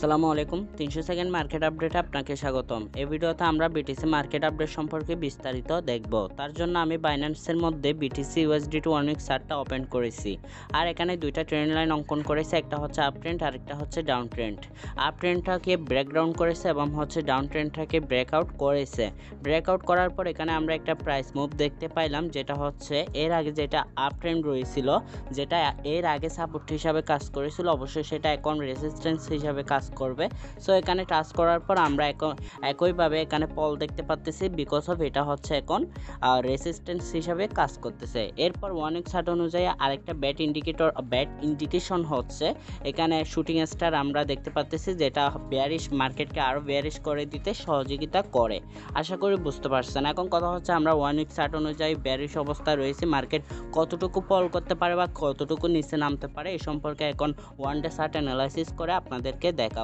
আসসালামু আলাইকুম 300 second market আপডেটে আপনাকে স্বাগতম। এই ভিডিওতে আমরা বিটিসি মার্কেট আপডেট সম্পর্কে বিস্তারিত দেখব। তার জন্য আমি বাইন্যান্সের মধ্যে বিটিসি ইউএসডিটি 1 উইক চার্টটা ওপেন করেছি, আর এখানে দুইটা ট্রেন্ড লাইন অঙ্কন করেছে, একটা হচ্ছে আপ ট্রেন্ড আর একটা হচ্ছে ডাউন ট্রেন্ড। আপ ট্রেন্ডটাকে ব্রেকডাউন করেছে এবং হচ্ছে ডাউন ট্রেন্ডটাকে ব্রেকআউট করেছে। ব্রেকআউট করার পর এখানে আমরা একটা প্রাইস মুভ দেখতে পাইলাম, যেটা হচ্ছে এর আগে যেটা আপ ট্রেন্ড রয়েছিল, যেটা এর আগে সাপোর্ট হিসাবে কাজ করেছিল, অবশ্যই সেটা এখন রেজিস্ট্যান্স হিসাবে কাজ করবে। সো এখানে টাচ করার পর আমরা একইভাবে এখানে পল দেখতে পাচ্ছি, বিকজ অফ এটা হচ্ছে এখন রেজিস্ট্যান্স হিসাবে কাজ করতেছে। এরপর 1 উইক চার্ট অনুযায়ী আরেকটা ব্যাট ইন্ডিকেশন হচ্ছে এখানে শুটিং স্টার আমরা দেখতে পাচ্ছি, যেটা বেয়ারিশ মার্কেটকে আরও বেয়ারিশ করে দিতে সহযোগিতা করে। আশা করি বুঝতে পারছেন। এখন কথা হচ্ছে আমরা 1 উইক চার্ট অনুযায়ী বেয়ারিশ অবস্থায় রয়েছে, মার্কেট কতটুকু পল করতে পারে বা কতটুকু নিচে নামতে পারে এই সম্পর্কে এখন ওয়ান ডে চার্ট অ্যানালাইসিস করে আপনাদেরকে দেখাবো।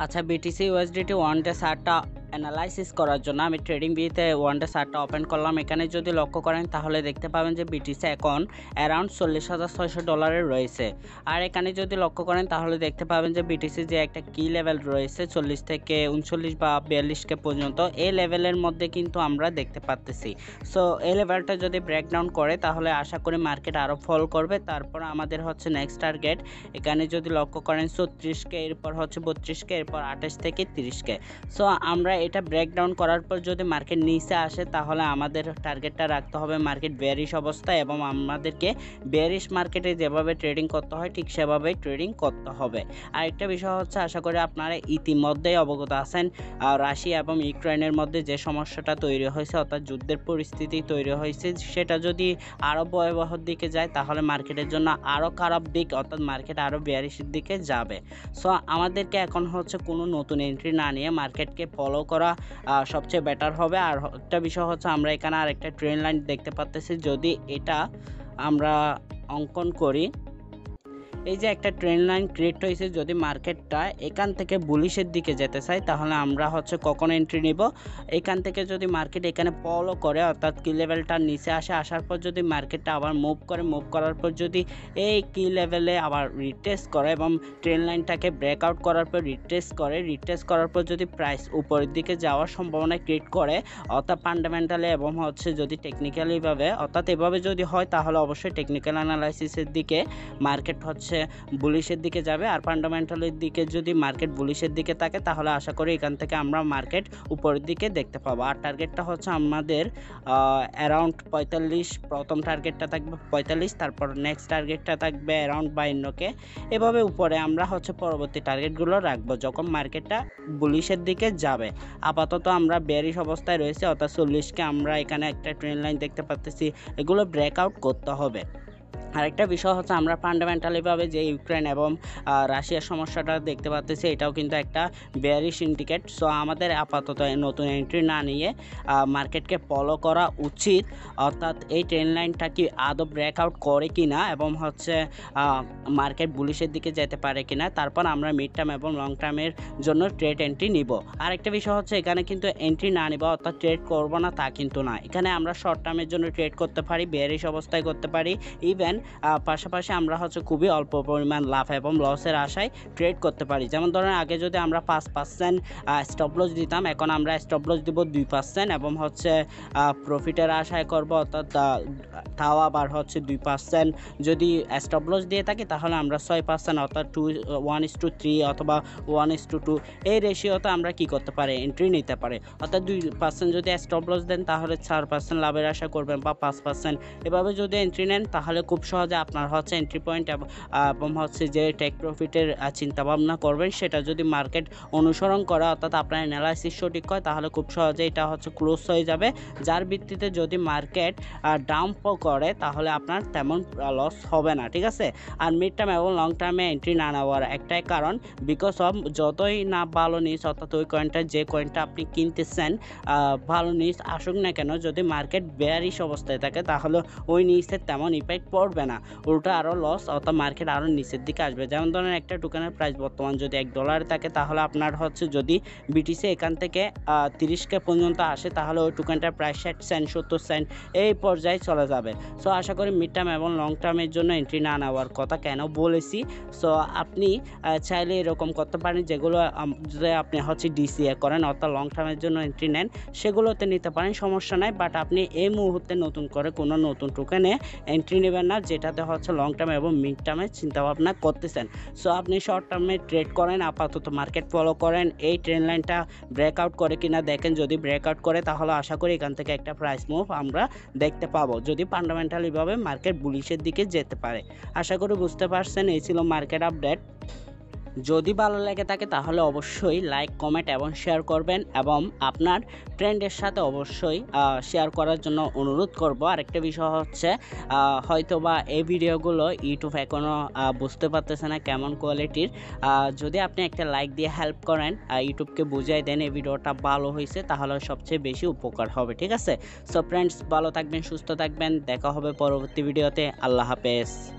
আচ্ছা, বিটিসি ইউএসডিটি 1 ডে চার্টটা অ্যানালাইসিস করার জন্য আমি ট্রেডিং ভিতে 1 ডে চার্টটা ওপেন করলাম। এখানে যদি লক্ষ্য করেন তাহলে দেখতে পাবেন যে বিটিসি এখন অ্যারাউন্ড $40,600 রয়েছে। আর এখানে যদি লক্ষ্য করেন তাহলে দেখতে পাবেন যে বিটিসি যে একটা কি লেভেল রয়েছে 40 থেকে 39 বা 42 পর্যন্ত, এই লেভেলের মধ্যে কিন্তু আমরা দেখতে পাচ্ছি। সো এই লেভেলটা যদি ব্রেকডাউন করে তাহলে আশা করি মার্কেট আরও ফল করবে। তারপর আমাদের হচ্ছে নেক্সট টার্গেট, এখানে যদি লক্ষ্য করেন 34K, এরপর হচ্ছে 32K, এরপর 28 থেকে 30K। সো আমরা এটা ব্রেকডাউন করার পর যদি মার্কেট নিচে আসে তাহলে আমাদের টার্গেটটা রাখতে হবে মার্কেট বেয়ারিশ অবস্থায়, এবং আমাদেরকে বেয়ারিশ মার্কেটে যেভাবে ট্রেডিং করতে হয় ঠিক সেভাবেই ট্রেডিং করতে হবে। আরেকটা বিষয় হচ্ছে, আশা করি আপনারা ইতিমধ্যেই অবগত আছেন রাশিয়া এবং ইউক্রেনের মধ্যে যে সমস্যাটা তৈরি হয়েছে, অর্থাৎ যুদ্ধের পরিস্থিতি তৈরি হয়েছে, সেটা যদি আরও ভয়াবহ দিকে যায় তাহলে মার্কেটের জন্য আরও খারাপ দিক, অর্থাৎ মার্কেট আরও বেয়ারিশের দিকে যাবে। সো আমাদেরকে এখন হচ্ছে কোনো নতুন এন্ট্রি না নিয়ে মার্কেটকে ফলো করা সবচেয়ে বেটার হবে। আর একটা বিষয় হচ্ছে আমরা এখানে আরেকটা ট্রেন্ড লাইন দেখতে পাচ্ছি, যদি এটা আমরা অঙ্কন করি, এই যে একটা ট্রেন্ড লাইন ক্রিয়েট হয়েছে, যদি মার্কেটটা এখান থেকে বুলিশের দিকে যেতে চাই তাহলে আমরা হচ্ছে কখন এন্ট্রি নিব, এখান থেকে যদি মার্কেট এখানে ফলো করে অর্থাৎ কি লেভেলটার নিচে আসার পর যদি মার্কেটটা আবার মুভ করার পর যদি এই কি লেভেলে আবার রিটেস্ট করে এবং ট্রেন্ড লাইনটাকে ব্রেকআউট করার পর রিটেস্ট করার পর যদি প্রাইস উপরের দিকে যাওয়ার সম্ভাবনা ক্রিয়েট করে, অর্থাৎ ফান্ডামেন্টালি এবং হচ্ছে যদি টেকনিক্যালিভাবে, অর্থাৎ এভাবে যদি হয় তাহলে অবশ্যই টেকনিক্যাল অ্যানালাইসিসের দিকে মার্কেট হচ্ছে বুলিশের দিকে যাবে। আর ফান্ডামেন্টালের দিকে যদি মার্কেট বুলিশের দিকে থাকে তাহলে আশা করি এখান থেকে আমরা মার্কেট উপরের দিকে দেখতে পাবো। আর টার্গেটটা হচ্ছে আমাদের অ্যারাউন্ড 45, প্রথম টার্গেটটা থাকবে 45, তারপর নেক্সট টার্গেটটা থাকবে অ্যারাউন্ড 52K। এভাবে উপরে আমরা হচ্ছে পরবর্তী টার্গেটগুলো রাখবো যখন মার্কেটটা বুলিশের দিকে যাবে। আপাতত আমরা বেয়ারিশ অবস্থায় রয়েছে, অর্থাৎ 40K আমরা এখানে একটা ট্রেন্ড লাইন দেখতে পাচ্ছি, এগুলো ব্রেকআউট করতে হবে। আরেকটা বিষয় হচ্ছে আমরা ফান্ডামেন্টালিভাবে যে ইউক্রেন এবং রাশিয়ার সমস্যাটা দেখতে পাচ্ছি, এটাও কিন্তু একটা বেয়ারিশ ইন্ডিকেট। সো আমাদের আপাতত নতুন এন্ট্রি না নিয়ে মার্কেটকে ফলো করা উচিত, অর্থাৎ এই ট্রেন্ড লাইনটা কি আদৌ ব্রেকআউট করে কিনা এবং হচ্ছে মার্কেট বুলিশের দিকে যেতে পারে কিনা, তারপর আমরা মিড টার্ম এবং লং টার্মের জন্য ট্রেড এন্ট্রি নিব। আরেকটা বিষয় হচ্ছে এখানে কিন্তু এন্ট্রি না নিব অর্থাৎ ট্রেড করব না তা কিন্তু না, এখানে আমরা শর্ট টার্মের জন্য ট্রেড করতে পারি, বেয়ারিশ অবস্থায় করতে পারি, ইভেন পাশাপাশি আমরা হচ্ছে খুবই অল্প পরিমাণ লাভ এবং লসের আশায় ট্রেড করতে পারি। যেমন ধরেন আগে যদি আমরা 5% স্টপ লস দিতাম, এখন আমরা স্টপ লস দিব 2% এবং হচ্ছে প্রফিটের আশায় করব, অর্থাৎ তাও আবার হচ্ছে 2% যদি স্টপ লস দিয়ে থাকি তাহলে আমরা 6%, অর্থাৎ 1:3 অথবা 1:2 এই রেশিওতে আমরা কি করতে পারি, এন্ট্রি নিতে পারি। অর্থাৎ 2% যদি স্টপ লস দেন তাহলে 4% লাভের আশা করবেন বা 5%, এভাবে যদি এন্ট্রি নেন তাহলে খুব সহজে আপনার হচ্ছে এন্ট্রি পয়েন্ট এবং হচ্ছে যে টেক প্রফিটের চিন্তাভাবনা করবেন সেটা যদি মার্কেট অনুসরণ করে, অর্থাৎ আপনার অ্যানালাইসিস সঠিক হয় তাহলে খুব সহজে এটা হচ্ছে ক্লোজ হয়ে যাবে, যার ভিত্তিতে যদি মার্কেট ডাম্প করে তাহলে আপনার তেমন লস হবে না, ঠিক আছে। আর মিড টার্ম এবং লং টার্মে এন্ট্রি না নেওয়ার একটাই কারণ, বিকজ অফ যতই না ভালো নিউজ, অর্থাৎ ওই কয়েনটা যে কয়েনটা আপনি কিনতেছেন ভালো নিউজ আসুক না কেন, যদি মার্কেট বেয়ারিশ অবস্থায় থাকে তাহলে ওই নিউজের তেমন ইফেক্ট পড়বে না, উল্টো আরও লস অর্থাৎ মার্কেট আরও নিচের দিকে আসবে। যেমন ধরেন একটা টোকেনের প্রাইস বর্তমান যদি $1 থাকে, তাহলে আপনার হচ্ছে যদি বিটিসি এখান থেকে 30K পর্যন্ত আসে, তাহলে ওই টোকেনটার প্রাইস 60 সেন্ট 70 সেন্ট এই পর্যায়ে চলে যাবে। সো আশা করি মিড টার্ম এবং লং টার্মের জন্য এন্ট্রি না নেওয়ার কথা কেন বলেছি। সো আপনি চাইলে এরকম করতে পারেন, যেগুলো যদি আপনি হচ্ছে ডিসিএ করেন অর্থাৎ লং টার্মের জন্য এন্ট্রি নেন, সেগুলোতে নিতে পারেন, সমস্যা নাই। বাট আপনি এই মুহূর্তে নতুন করে কোনো নতুন টোকেনে এন্ট্রি নেবেন না, যেটাতে হচ্ছে লং টার্ম এবং মিড টার্মের চিন্তাভাবনা করতেছেন। সো আপনি শর্ট টার্মে ট্রেড করেন, আপাতত মার্কেট ফলো করেন, এই ট্রেন্ড লাইনটা ব্রেকআউট করে কিনা দেখেন। যদি ব্রেকআউট করে, তাহলে আশা করি এখান থেকে একটা প্রাইস মুভ আমরা দেখতে পাবো, যদি ফান্ডামেন্টালিভাবে মার্কেট বুলিশের দিকে যেতে পারে। আশা করি বুঝতে পারছেন। এই ছিল মার্কেট আপডেট। যদি ভালো লেগে থাকে তাহলে অবশ্যই লাইক, কমেন্ট এবং শেয়ার করবেন, এবং আপনার ফ্রেন্ডের সাথে অবশ্যই শেয়ার করার জন্য অনুরোধ করব। আরেকটা বিষয় হচ্ছে হয়তোবা এই ভিডিওগুলো ইউটিউব এখনও বুঝতে পারতেছে না কেমন কোয়ালিটির। যদি আপনি একটা লাইক দিয়ে হেল্প করেন, ইউটিউবকে বুঝাই দেন এই ভিডিওটা ভালো হয়েছে, তাহলে সবচেয়ে বেশি উপকার হবে। ঠিক আছে? সো ফ্রেন্ডস, ভালো থাকবেন, সুস্থ থাকবেন, দেখা হবে পরবর্তী ভিডিওতে। আল্লাহ হাফেজ।